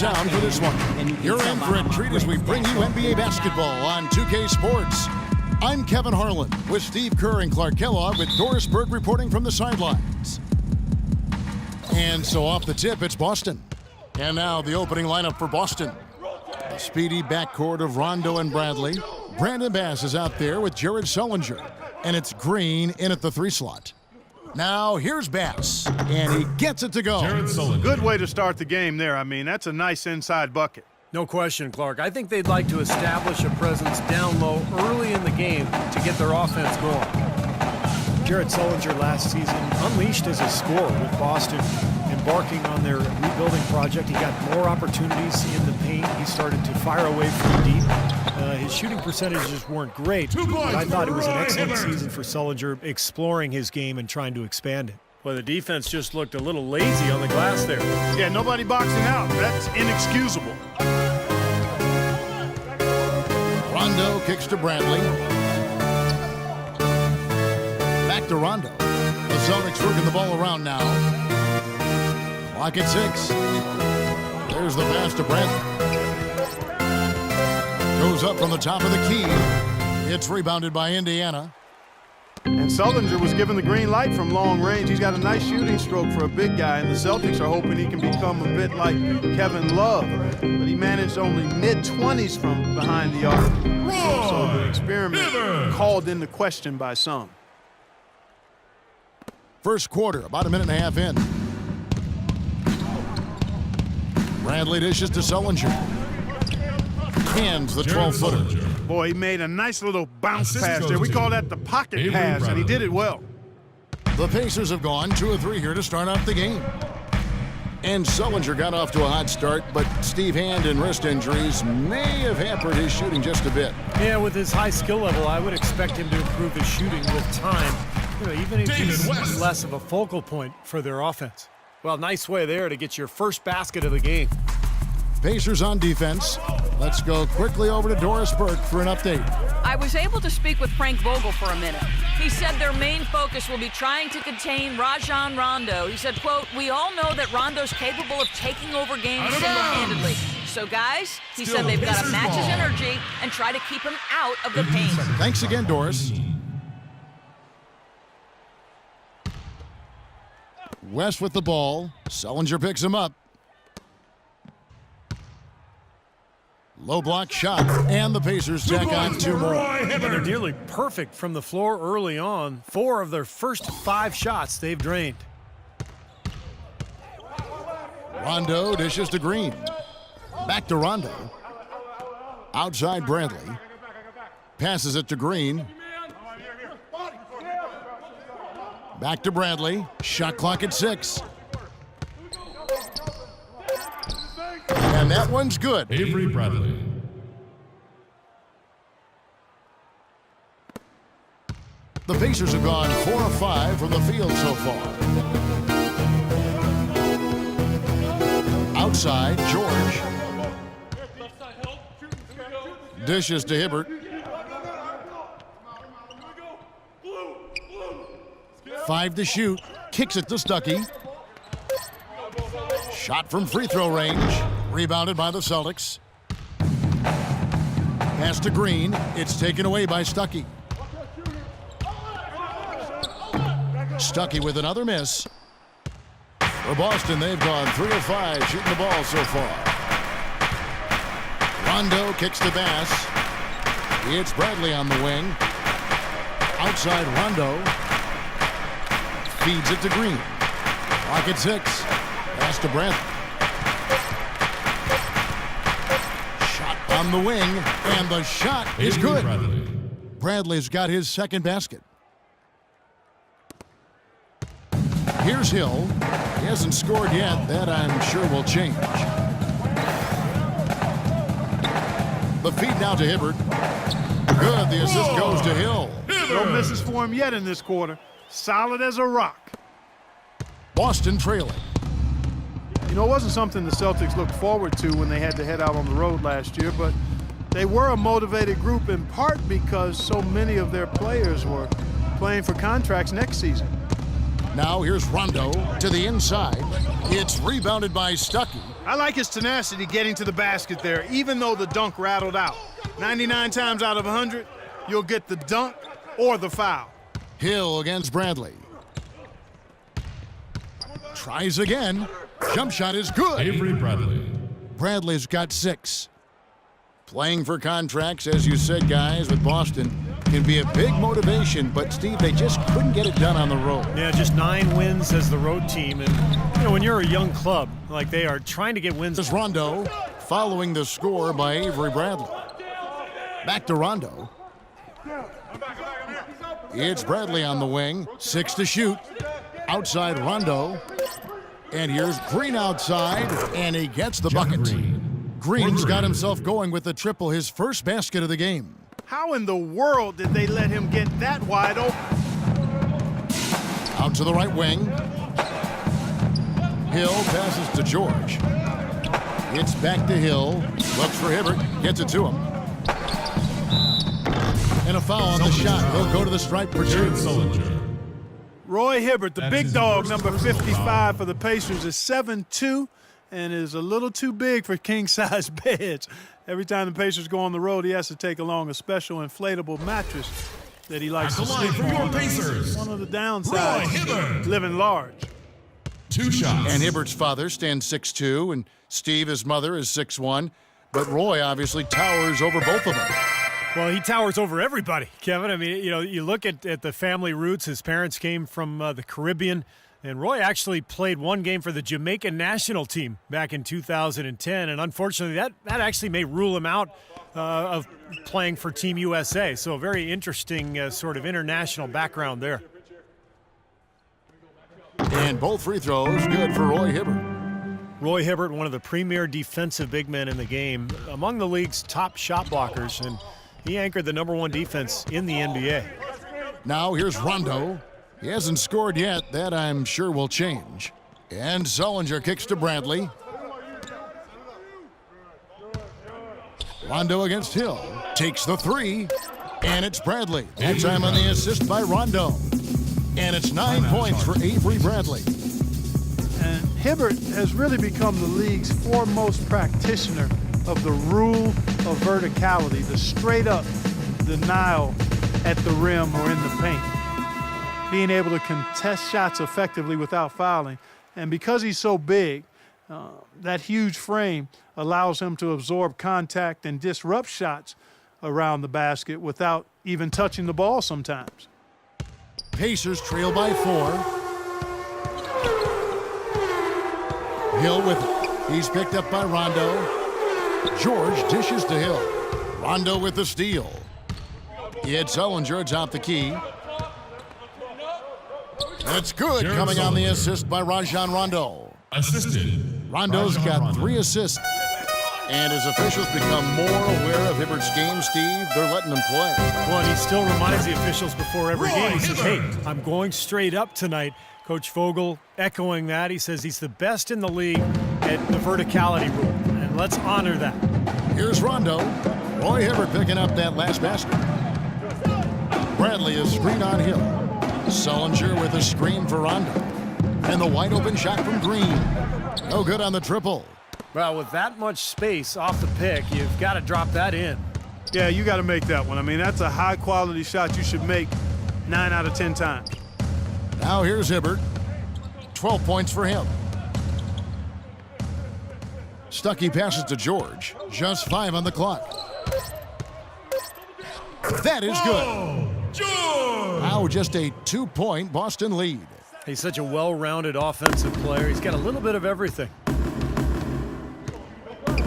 town for this one. You're in for a treat as we bring you NBA basketball on 2K Sports. I'm Kevin Harlan with Steve Kerr and Clark Kellogg with Doris Burke reporting from the sidelines. And so off the tip, it's Boston. And now the opening lineup for Boston. The speedy backcourt of Rondo and Bradley. Brandon Bass is out there with Jared Sullinger. And it's Green in at the 3 slot. Now here's Bass, and he gets it to go. Good way to start the game there. I mean, that's a nice inside bucket. No question, Clark. I think they'd like to establish a presence down low early in the game to get their offense going. Jared Sullinger last season unleashed as a scorer with Boston. Embarking on their rebuilding project, he got more opportunities in the paint. He started to fire away from deep. His shooting percentages weren't great, but I thought it was an excellent season for Sullinger, exploring his game and trying to expand it. Well, the defense just looked a little lazy on the glass there. Yeah, nobody boxing out. That's inexcusable. Rondo kicks to Bradley. Back to Rondo. The Celtics working the ball around now. Clock at 6. There's the pass to Bradley. Goes up from the top of the key. It's rebounded by Indiana. And Sullinger was given the green light from long range. He's got a nice shooting stroke for a big guy, and the Celtics are hoping he can become a bit like Kevin Love. But he managed only mid-20s from behind the arc. So the experiment called into question by some. First quarter, about a minute and a half in. Bradley dishes to Sullinger. Hands the 12-footer. Boy, he made a nice little bounce pass there. We call that the pocket pass, and he did it well. The Pacers have gone 2 of 3 here to start off the game. And Sullinger got off to a hot start, but Steve hand and wrist injuries may have hampered his shooting just a bit. Yeah, with his high skill level, I would expect him to improve his shooting with time, even if he's less of a focal point for their offense. Well, nice way there to get your first basket of the game. Pacers on defense. Let's go quickly over to Doris Burke for an update. I was able to speak with Frank Vogel for a minute. He said their main focus will be trying to contain Rajon Rondo. He said, quote, "We all know that Rondo's capable of taking over games single-handedly. So, guys," he said, "they've got to match his energy and try to keep him out of the paint." Thanks again, Doris. West with the ball. Sullinger picks him up. Low block shot, and the Pacers tack on 2 more. They're nearly perfect from the floor early on. 4 of their first 5 shots they've drained. Rondo dishes to Green. Back to Rondo. Outside Bradley. Passes it to Green. Back to Bradley. Shot clock at 6. And that one's good. Avery Bradley. The Pacers have gone 4 of 5 from the field so far. Outside, George. Dishes to Hibbert. 5 to shoot. Kicks it to Stuckey. Shot from free throw range. Rebounded by the Celtics. Pass to Green. It's taken away by Stuckey. Stuckey with another miss. For Boston, they've gone 3 of 5 shooting the ball so far. Rondo kicks to Bass. It's Bradley on the wing. Outside Rondo. Feeds it to Green. Clock at 6. Pass to Bradley. Shot on the wing, and the shot is good. Bradley's got his second basket. Here's Hill. He hasn't scored yet. That, I'm sure, will change. The feed now to Hibbert. Good. The assist goes to Hill. No misses for him yet in this quarter. Solid as a rock. Boston trailing. You know, it wasn't something the Celtics looked forward to when they had to head out on the road last year, but they were a motivated group in part because so many of their players were playing for contracts next season. Now here's Rondo to the inside. It's rebounded by Stuckey. I like his tenacity getting to the basket there, even though the dunk rattled out. 99 times out of 100, you'll get the dunk or the foul. Hill against Bradley. Tries again. Jump shot is good. Avery Bradley. Bradley's got 6. Playing for contracts, as you said, guys, with Boston can be a big motivation, but Steve, they just couldn't get it done on the road. Yeah, just 9 wins as the road team. And, you know, when you're a young club, like they are trying to get wins. This is Rondo following the score by Avery Bradley. Back to Rondo. It's Bradley on the wing. 6 to shoot. Outside Rondo. And here's Green outside, and he gets the bucket. Green's got himself going with the triple, his first basket of the game. How in the world did they let him get that wide open? Out to the right wing. Hill passes to George. It's back to Hill. Looks for Hibbert. Gets it to him. And a foul on the shot. He'll go to the stripe for 2. Roy Hibbert, the big dog, number 55 for the Pacers, is 7'2", and is a little too big for king-size beds. Every time the Pacers go on the road, he has to take along a special inflatable mattress that he likes to sleep on. One of the downsides, living large. 2 shots. And Hibbert's father stands 6'2", and Steve, his mother, is 6'1", but Roy obviously towers over both of them. Well, he towers over everybody, Kevin. I mean, you know, you look at the family roots. His parents came from the Caribbean, and Roy actually played one game for the Jamaican national team back in 2010, and unfortunately that actually may rule him out of playing for Team USA. So a very interesting sort of international background there. And both free throws good for Roy Hibbert. Roy Hibbert, one of the premier defensive big men in the game, among the league's top shot blockers, and he anchored the #1 defense in the NBA. Now here's Rondo. He hasn't scored yet. That I'm sure will change. And Sullinger kicks to Bradley. Rondo against Hill. Takes the 3. And it's Bradley. That time on the assist by Rondo. And it's 9 points for Avery Bradley. And Hibbert has really become the league's foremost practitioner of the rule of verticality, the straight-up denial at the rim or in the paint. Being able to contest shots effectively without fouling. And because he's so big, that huge frame allows him to absorb contact and disrupt shots around the basket without even touching the ball sometimes. Pacers trail by 4. Hill with it. He's picked up by Rondo. George dishes to Hill. Rondo with the steal. It's Sullinger atop the key. That's good. Jared Coming on the Sullinger. assist by Rajon Rondo. Assisted. Rondo's Rajon got Rondo. 3 assists. And as officials become more aware of Hibbert's game, Steve, they're letting him play. Well, and he still reminds the officials before every Roy game. He says, hey, Hibbert. I'm going straight up tonight. Coach Vogel echoing that. He says he's the best in the league at the verticality rule, and let's honor that. Here's Rondo. Roy Hibbert picking up that last basket. Bradley is screen on Hill. Sullinger with a screen for Rondo. And the wide open shot from Green. No good on the triple. Well, with that much space off the pick, you've got to drop that in. Yeah, you got to make that one. I mean, that's a high-quality shot you should make 9 out of 10 times. Now here's Hibbert. 12 points for him. Stuckey passes to George. Just 5 on the clock. That is good. George! Now just a 2-point Boston lead. He's such a well-rounded offensive player. He's got a little bit of everything.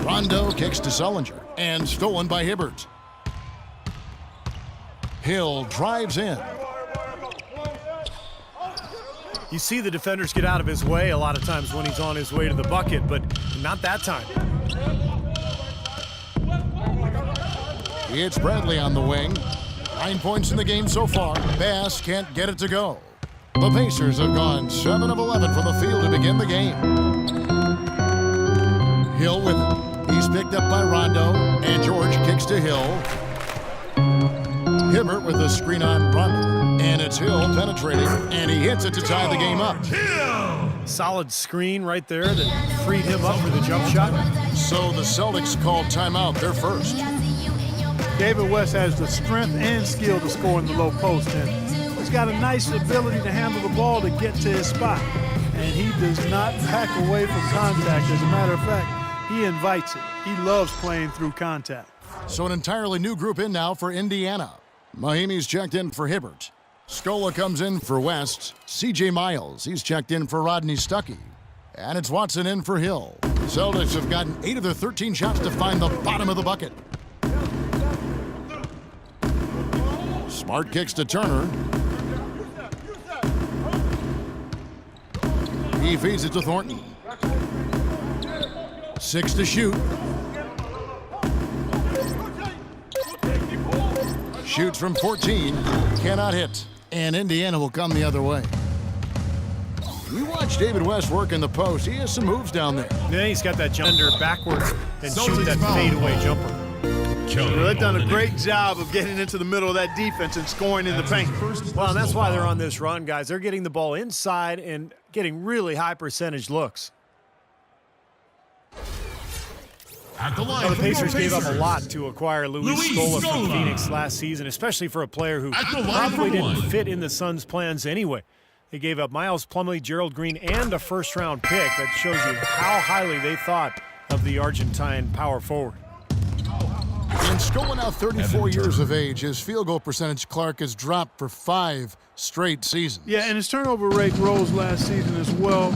Rondo kicks to Sullinger and stolen by Hibbert. Hill drives in. You see the defenders get out of his way a lot of times when he's on his way to the bucket, but not that time. It's Bradley on the wing. 9 points in the game so far. Bass can't get it to go. The Pacers have gone 7 of 11 from the field to begin the game. Hill with it. He's picked up by Rondo, and George kicks to Hill. Hibbert with a screen on Rondo. And it's Hill penetrating, and he hits it to tie the game up. Solid screen right there that freed him up for the jump shot. So the Celtics called timeout, their first. David West has the strength and skill to score in the low post, and he's got a nice ability to handle the ball to get to his spot. And he does not back away from contact. As a matter of fact, he invites it. He loves playing through contact. So an entirely new group in now for Indiana. Mahimi's checked in for Hibbert. Scola comes in for West. C.J. Miles, he's checked in for Rodney Stuckey. And it's Watson in for Hill. Celtics have gotten 8 of their 13 shots to find the bottom of the bucket. Smart kicks to Turner. He feeds it to Thornton. 6 to shoot. Shoots from 14, cannot hit. And Indiana will come the other way. We watch David West work in the post. He has some moves down there. Yeah, he's got that jumper backwards and shoot that fadeaway jumper. They've done a great job of getting into the middle of that defense and scoring in the paint. Well, and that's why they're on this run, guys. They're getting the ball inside and getting really high percentage looks. At the line, The Pacers gave up a lot to acquire Luis Scola from Phoenix last season, especially for a player who probably didn't fit in the Suns' plans anyway. They gave up Miles Plumlee, Gerald Green, and a first-round pick. That shows you how highly they thought of the Argentine power forward. And Scola, now 34 years of age, his field goal percentage, Clark, has dropped for 5 straight seasons. Yeah, and his turnover rate rose last season as well,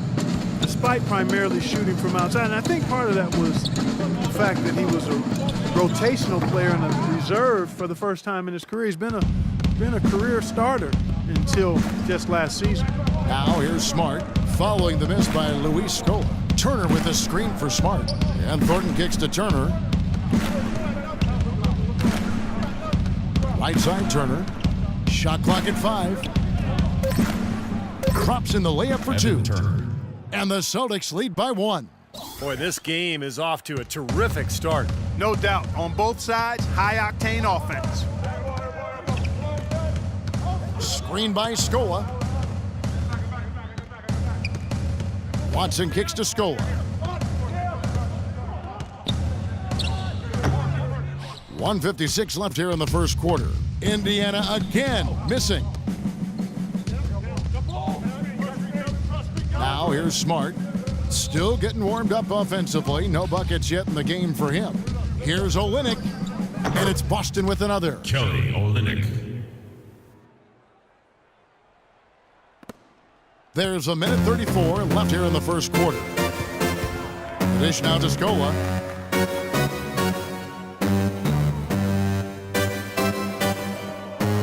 despite primarily shooting from outside. And I think part of that was the fact that he was a rotational player and a reserve for the first time in his career. He's been a career starter until just last season. Now here's Smart, following the miss by Luis Scola. Turner with a screen for Smart. And Thornton kicks to Turner. Right side Turner. Shot clock at 5. Drops in the layup for 2. And the Celtics lead by 1. Boy, this game is off to a terrific start. No doubt, on both sides, high-octane offense. Screen by Scola. Watson kicks to Scola. 1:56 left here in the first quarter. Indiana again missing. Now here's Smart. Still getting warmed up offensively. No buckets yet in the game for him. Here's Olynyk. And it's Boston with another. Kelly Olynyk. There's 1:34 left here in the first quarter. The dish now to Scola.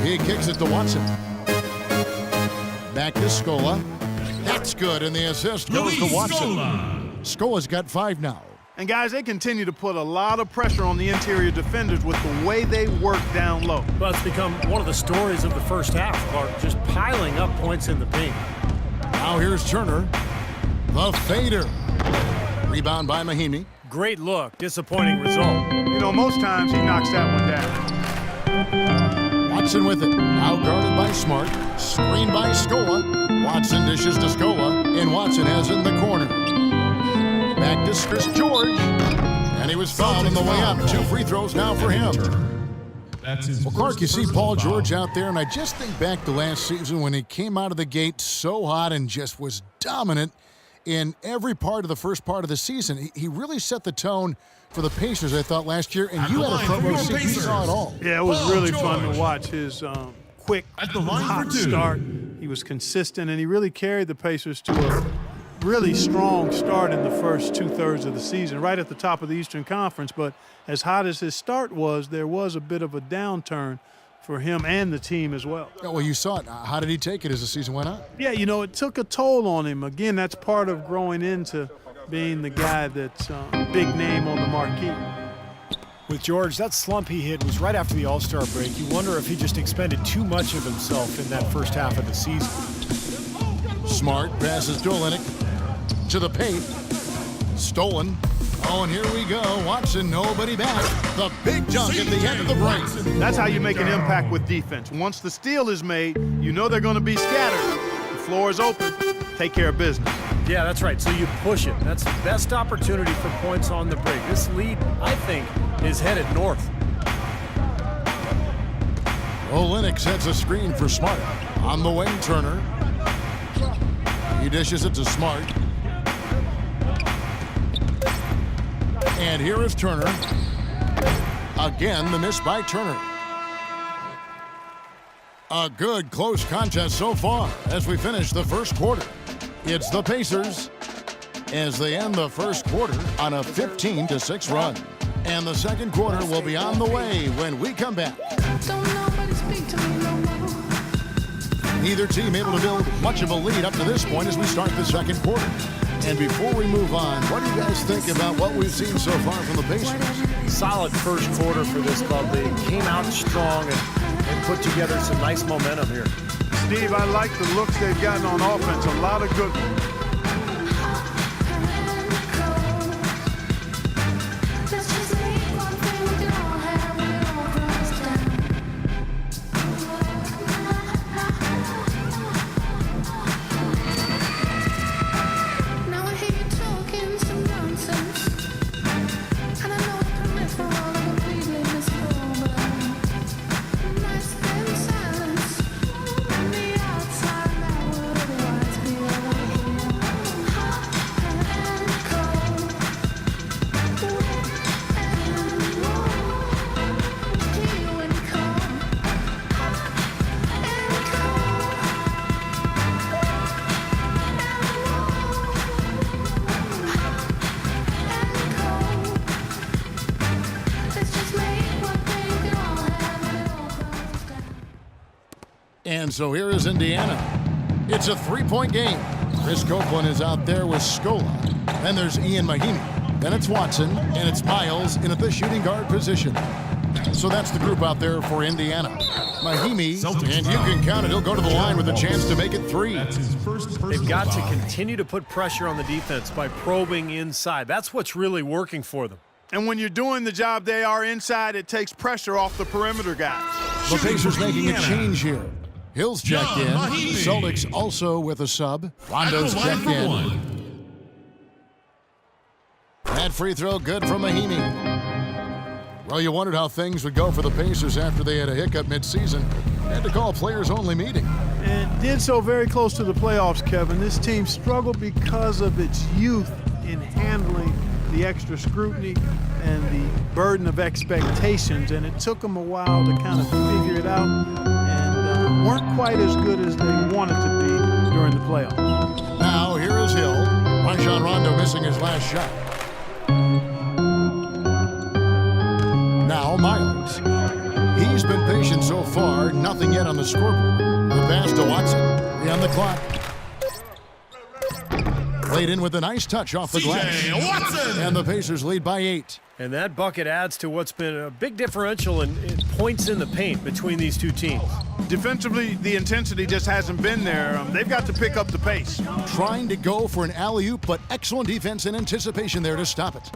He kicks it to Watson. Back to Scola. That's good, and the assist goes to Watson. Scola's got 5 now. And guys, they continue to put a lot of pressure on the interior defenders with the way they work down low. Well, it's become one of the stories of the first half, Clark, just piling up points in the paint. Now here's Turner. The fader. Rebound by Mahimi. Great look, disappointing result. You know, most times he knocks that one down. Watson with it. Now guarded by Smart. Screen by Scola. Watson dishes to Scola. And Watson has it in the corner. Back to Chris George. And he was fouled on the way up. 2 free throws now for him. Well, Clark, you see Paul George out there, and I just think back to last season when he came out of the gate so hot and just was dominant in every part of the first part of the season. He really set the tone for the Pacers, I thought, last year, and you had a front row seat. You saw it all. Yeah, it was really fun to watch his quick, hot start. He was consistent, and he really carried the Pacers to a really strong start in the first 2/3 of the season, right at the top of the Eastern Conference. But as hot as his start was, there was a bit of a downturn for him and the team as well. Yeah, well, you saw it. How did he take it as the season went on? Yeah, you know, it took a toll on him. Again, that's part of growing into being the guy that's big name on the marquee. With George, that slump he hit was right after the All-Star break. You wonder if he just expended too much of himself in that first half of the season. Smart passes to Olynyk. To the paint. Stolen. Oh, and here we go. Watson, nobody back. The big dunk at the end of the break. That's how you make an impact with defense. Once the steal is made, you know they're going to be scattered. The floor is open. Take care of business. Yeah, that's right. So you push it. That's the best opportunity for points on the break. This lead, I think, is headed north. Olynyk sets a screen for Smart. On the wing, Turner. He dishes it to Smart. And here is Turner. Again, the miss by Turner. A good close contest so far as we finish the first quarter. It's the Pacers as they end the first quarter on a 15-6 run. And the second quarter will be on the way when we come back. Neither team able to build much of a lead up to this point as we start the second quarter. And before we move on, what do you guys think about what we've seen so far from the Pacers? Solid first quarter for this club. They came out strong and put together some nice momentum here. Steve, I like the looks they've gotten on offense. A lot of good. And so here is Indiana. It's a three-point game. Chris Copeland is out there with Scola. Then there's Ian Mahimi. Then it's Watson, and it's Miles in at the shooting guard position. So that's the group out there for Indiana. Mahimi, and you can count it, he'll go to the line with a chance to make it three. They've got to continue to put pressure on the defense by probing inside. That's what's really working for them. And when you're doing the job they are inside, it takes pressure off the perimeter guys. The Pacers making a change here. Hill's checked in. Celtics also with a sub. Rondo's checked in. That free throw good from Mahimi. Well, you wondered how things would go for the Pacers after they had a hiccup midseason. Had to call a players-only meeting. And did so very close to the playoffs, Kevin. This team struggled because of its youth in handling the extra scrutiny and the burden of expectations. And it took them a while to kind of figure it out. And weren't quite as good as they wanted to be during the playoffs. Now, here is Hill. Rajon Rondo missing his last shot. Now, Miles. He's been patient so far. Nothing yet on the scoreboard. The pass to Watson. 3 on the clock. Played in with a nice touch off the glass. Watson. And the Pacers lead by 8. And that bucket adds to what's been a big differential in points in the paint between these two teams. Defensively, the intensity just hasn't been there. They've got to pick up the pace. Trying to go for an alley-oop, but excellent defense and anticipation there to stop it.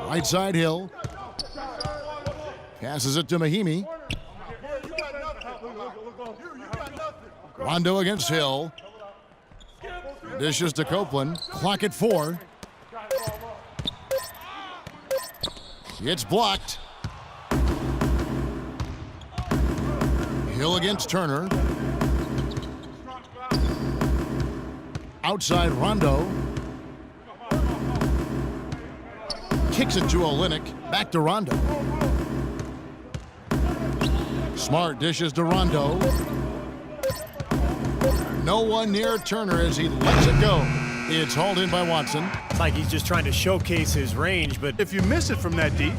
Right side Hill. Passes it to Mahimi. Rondo against Hill. Dishes to Copeland. Clock at 4. It's blocked. Hill against Turner. Outside Rondo. Kicks it to Olynyk. Back to Rondo. Smart dishes to Rondo. No one near Turner as he lets it go. It's hauled in by Watson. It's like he's just trying to showcase his range, but If you miss it from that deep.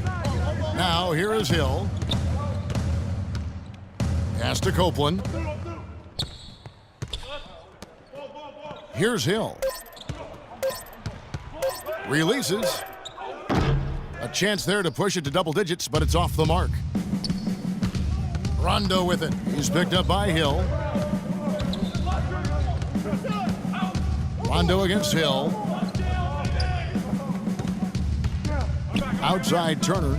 Now here is Hill. Pass to Copeland. Here's Hill. Releases. A chance there to push it to double digits, but it's off the mark. Rondo with it. He's picked up by Hill. Rondo against Hill. Outside Turner.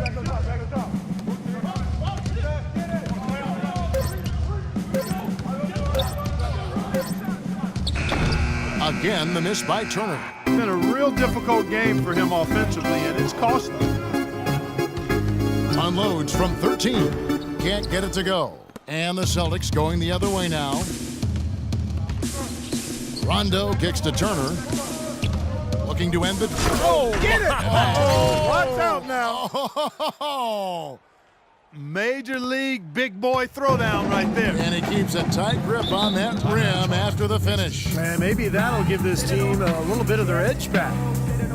Again, the miss by Turner. It's been a real difficult game for him offensively, and it's cost him. Unloads from 13. Can't get it to go. And the Celtics going the other way now. Rondo kicks to Turner. Looking to end the... Oh, get it! Oh, watch out now. Oh. Major league big boy throwdown right there. And he keeps a tight grip on that rim after the finish. Man, maybe that'll give this team a little bit of their edge back.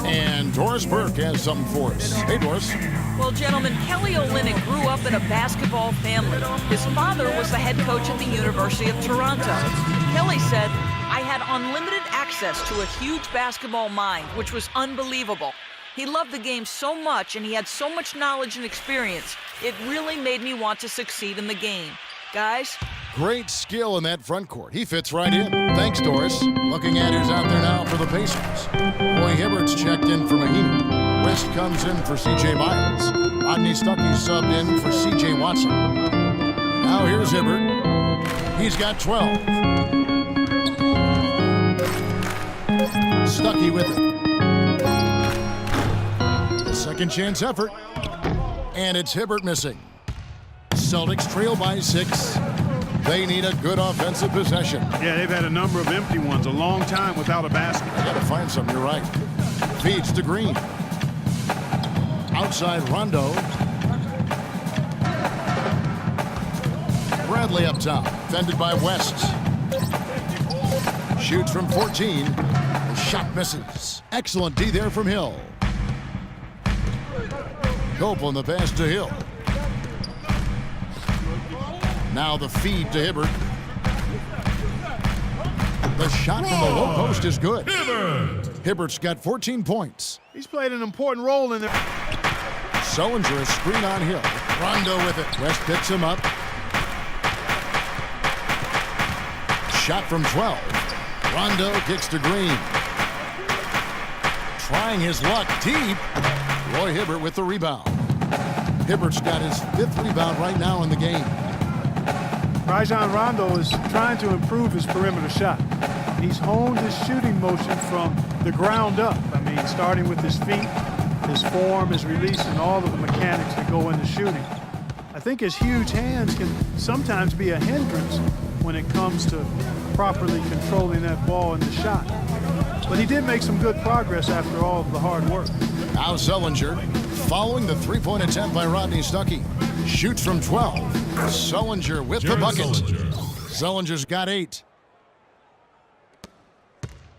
And Doris Burke has something for us. Hey, Doris. Well, gentlemen, Kelly Olynyk grew up in a basketball family. His father was the head coach at the University of Toronto. Kelly said, I had unlimited access to a huge basketball mind, which was unbelievable. He loved the game so much, and he had so much knowledge and experience. It really made me want to succeed in the game. Guys? Great skill in that front court. He fits right in. Thanks, Doris. Looking at who's out there now for the Pacers. Roy Hibbert's checked in for Mahinmi. West comes in for C.J. Miles. Rodney Stuckey subbed in for C.J. Watson. Now here's Hibbert. He's got 12. Stuckey with it. Second chance effort. And it's Hibbert missing. Celtics trail by 6. They need a good offensive possession. Yeah, they've had a number of empty ones, a long time without a basket. I gotta find some, you're right. Feeds to Green. Outside Rondo. Bradley up top, fended by West. Shoots from 14. The shot misses. Excellent D there from Hill. Copeland the pass to Hill. Now the feed to Hibbert. The shot from the low post is good. Hibbert's got 14 points. He's played an important role in there. Sullinger a screen on Hill. Rondo with it. West picks him up. Shot from 12. Rondo kicks to Green. Trying his luck deep. Roy Hibbert with the rebound. Hibbert's got his 5th rebound right now in the game. Rajon Rondo is trying to improve his perimeter shot. He's honed his shooting motion from the ground up. I mean, starting with his feet, his form, his release, and all of the mechanics that go into shooting. I think his huge hands can sometimes be a hindrance when it comes to properly controlling that ball in the shot. But he did make some good progress after all of the hard work. Now Sullinger, following the three-point attempt by Rodney Stuckey. Shoots from 12. Sullinger with the bucket. Sullinger's got 8.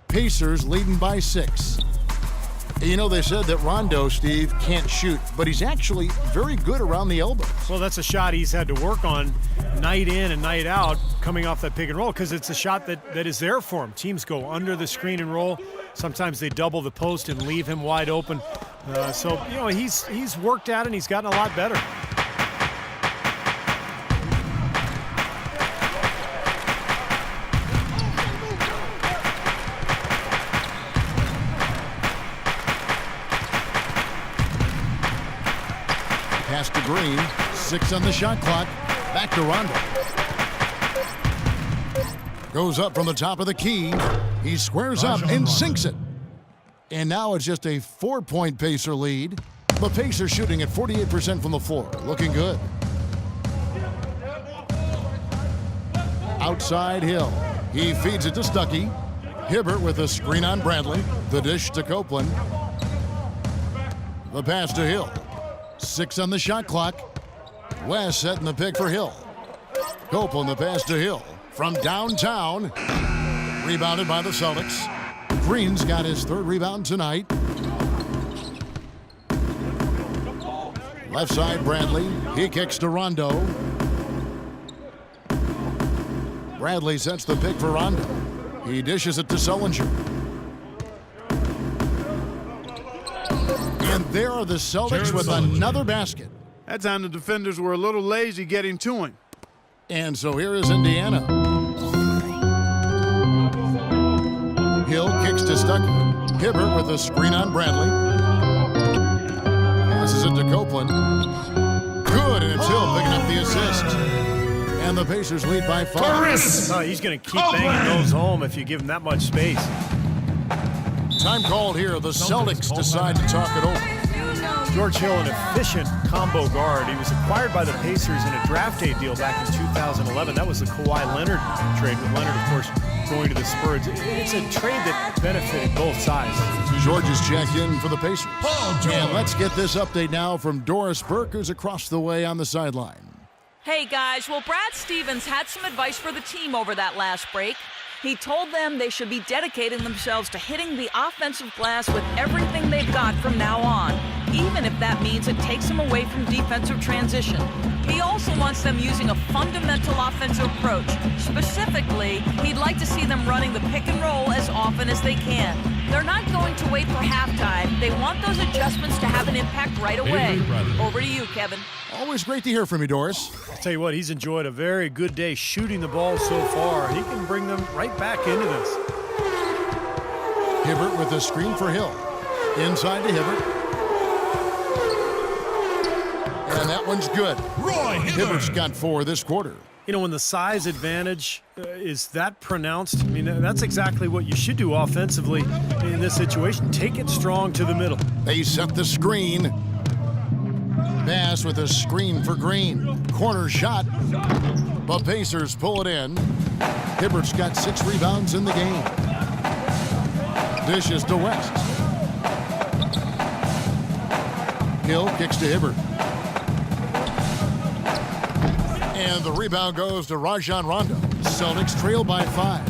Pacers leading by 6. You know, they said that Rondo, Steve, can't shoot, but he's actually very good around the elbows. Well, that's a shot he's had to work on night in and night out coming off that pick and roll, because it's a shot that is there for him. Teams go under the screen and roll. Sometimes they double the post and leave him wide open. So, you know, he's worked at it and he's gotten a lot better. Pass to Green. 6 on the shot clock. Back to Rondo. Goes up from the top of the key. He squares up and sinks it. And now it's just a 4-point Pacer lead. The Pacers shooting at 48% from the floor. Looking good. Outside Hill. He feeds it to Stuckey. Hibbert with a screen on Bradley. The dish to Copeland. The pass to Hill. 6 on the shot clock. West setting the pick for Hill. Copeland the pass to Hill. From downtown. Rebounded by the Celtics. Green's got his 3rd rebound tonight. Left side Bradley. He kicks to Rondo. Bradley sets the pick for Rondo. He dishes it to Sullinger. And there are the Celtics with another basket. That time the defenders were a little lazy getting to him. And so here is Indiana. Hill kicks to Stuckey. Hibbert with a screen on Bradley. Passes it to Copeland. Good, and it's Hill picking up the assist. And the Pacers lead by 5. Oh, he's going to keep banging those home if you give him that much space. Time called here. The Celtics decide to talk it over. George Hill, an efficient combo guard. He was acquired by the Pacers in a draft day deal back in 2011. That was the Kawhi Leonard trade, with Leonard, of course, going to the Spurs. It's a trade that benefited both sides. George is checked in for the Pacers. And let's get this update now from Doris Burke, who's across the way on the sideline. Hey guys, well, Brad Stevens had some advice for the team over that last break. He told them they should be dedicating themselves to hitting the offensive glass with everything they've got from now on, even if that means it takes them away from defensive transition. He also wants them using a fundamental offensive approach. Specifically, he'd like to see them running the pick and roll as often as they can. They're not going to wait for halftime. They want those adjustments to have an impact right away. Over to you, Kevin. Always great to hear from you, Doris. I'll tell you what, he's enjoyed a very good day shooting the ball so far. He can bring them right back into this. Hibbert with a screen for Hill. Inside to Hibbert. And that one's good. Hibbert's got 4 this quarter. You know, when the size advantage is that pronounced, I mean, that's exactly what you should do offensively in this situation. Take it strong to the middle. They set the screen. Bass with a screen for Green. Corner shot. The Pacers pull it in. Hibbert's got 6 rebounds in the game. Dishes to West. Hill kicks to Hibbert. And the rebound goes to Rajon Rondo. Celtics trail by 5.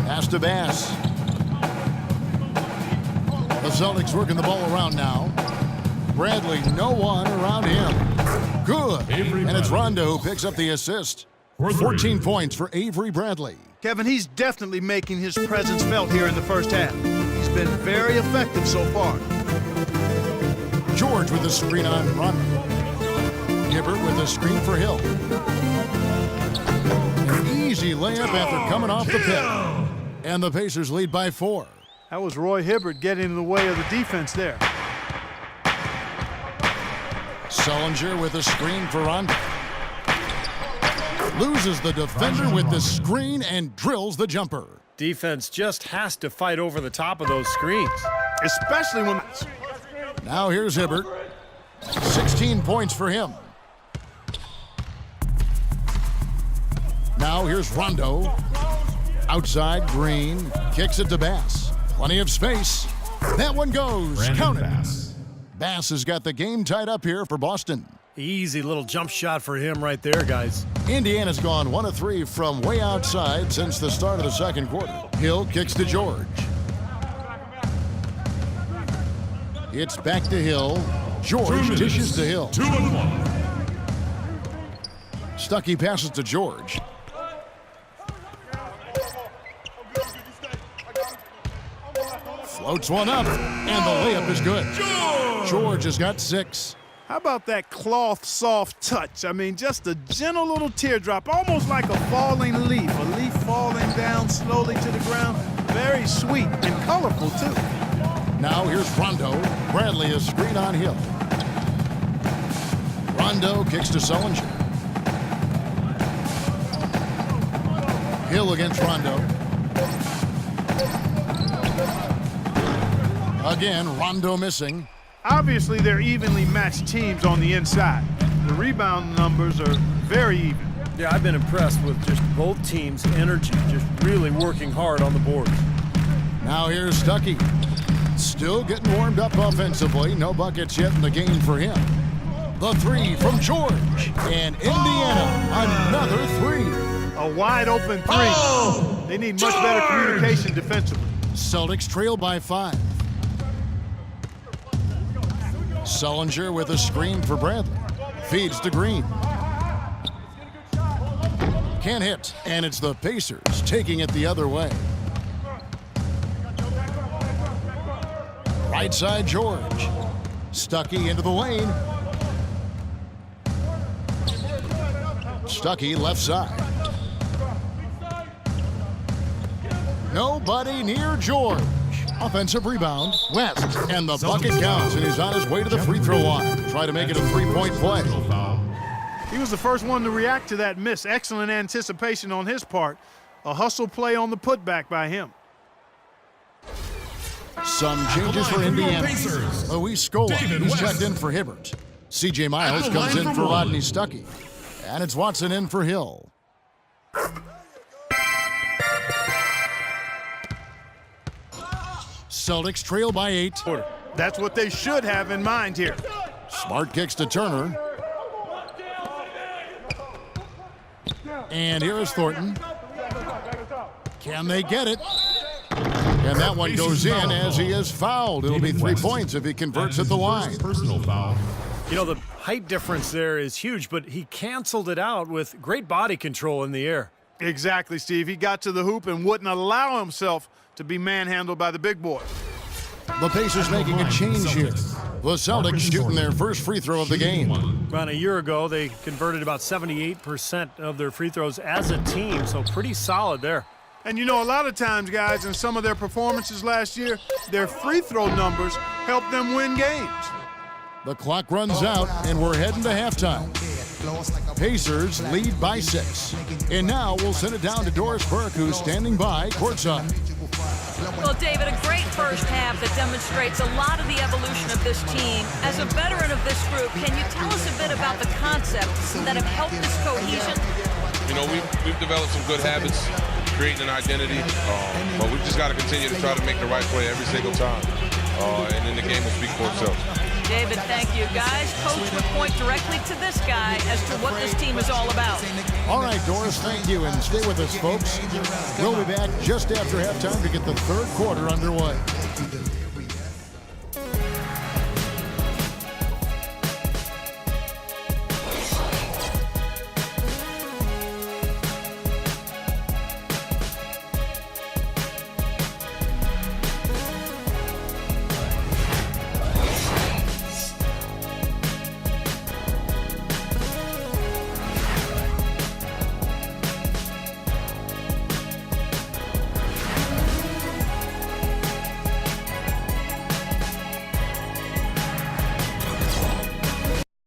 Pass to Bass. The Celtics working the ball around now. Bradley, no one around him. Good. And it's Rondo who picks up the assist. 14 points for Avery Bradley. Kevin, he's definitely making his presence felt here in the first half. He's been very effective so far. George with a screen on Rondo. Hibbert with a screen for Hill. An easy layup after coming off the pick. And the Pacers lead by 4. That was Roy Hibbert getting in the way of the defense there. Sullinger with a screen for Rondo. Loses the defender with the screen and drills the jumper. Defense just has to fight over the top of those screens. Especially when... Now here's Hibbert. 16 points for him. Now here's Rondo. Outside, Green. Kicks it to Bass. Plenty of space. That one goes. Count it. Bass has got the game tied up here for Boston. Easy little jump shot for him right there, guys. Indiana's gone 1 of 3 from way outside since the start of the second quarter. Hill kicks to George. It's back to Hill. George dishes to Hill. 2 and 1. Stuckey passes to George. Floats one up, and the layup is good. George has got 6. How about that cloth soft touch? I mean, just a gentle little teardrop, almost like a falling leaf. A leaf falling down slowly to the ground. Very sweet and colorful, too. Now here's Rondo. Bradley is screen on Hill. Rondo kicks to Sullinger. Hill against Rondo. Again, Rondo missing. Obviously, they're evenly matched teams on the inside. The rebound numbers are very even. Yeah, I've been impressed with just both teams' energy, just really working hard on the boards. Now here's Stuckey. Still getting warmed up offensively. No buckets yet in the game for him. The 3 from George. And Indiana, another 3. A wide open 3. They need much better communication defensively. Celtics trail by 5. Sullinger with a screen for Bradley. Feeds to Green. Can't hit, and it's the Pacers taking it the other way. Right side, George. Stuckey into the lane. Stuckey left side. Nobody near George. Offensive rebound, West, and the bucket counts, and he's on his way to the free throw line. Try to make it a three-point play. He was the first one to react to that miss. Excellent anticipation on his part. A hustle play on the putback by him. Some changes for Indiana. Luis Scola, he's checked in for Hibbert. C.J. Miles comes in for Rodney Stuckey. And it's Watson in for Hill. Celtics trail by 8. That's what they should have in mind here. Smart kicks to Turner. And here is Thornton. Can they get it? And that one goes in as he is fouled. It'll be 3 points if he converts at the line. Personal foul. You know, the height difference there is huge, but he canceled it out with great body control in the air. Exactly, Steve. He got to the hoop and wouldn't allow himself to be manhandled by the big boy. The Pacers making a change here. The Celtics shooting their first free throw of the game. Around a year ago, they converted about 78% of their free throws as a team, so pretty solid there. And you know, a lot of times, guys, in some of their performances last year, their free throw numbers helped them win games. The clock runs out, and we're heading to halftime. Pacers lead by 6. And now we'll send it down to Doris Burke, who's standing by courtside. Well, David, a great first half that demonstrates a lot of the evolution of this team. As a veteran of this group, can you tell us a bit about the concepts that have helped this cohesion? You know, we've developed some good habits, creating an identity, but we've just got to continue to try to make the right play every single time. And then the game will speak for itself. David, thank you. Guys, Coach would point directly to this guy as to what this team is all about. All right, Doris, thank you, and stay with us, folks. We'll be back just after halftime to get the third quarter underway.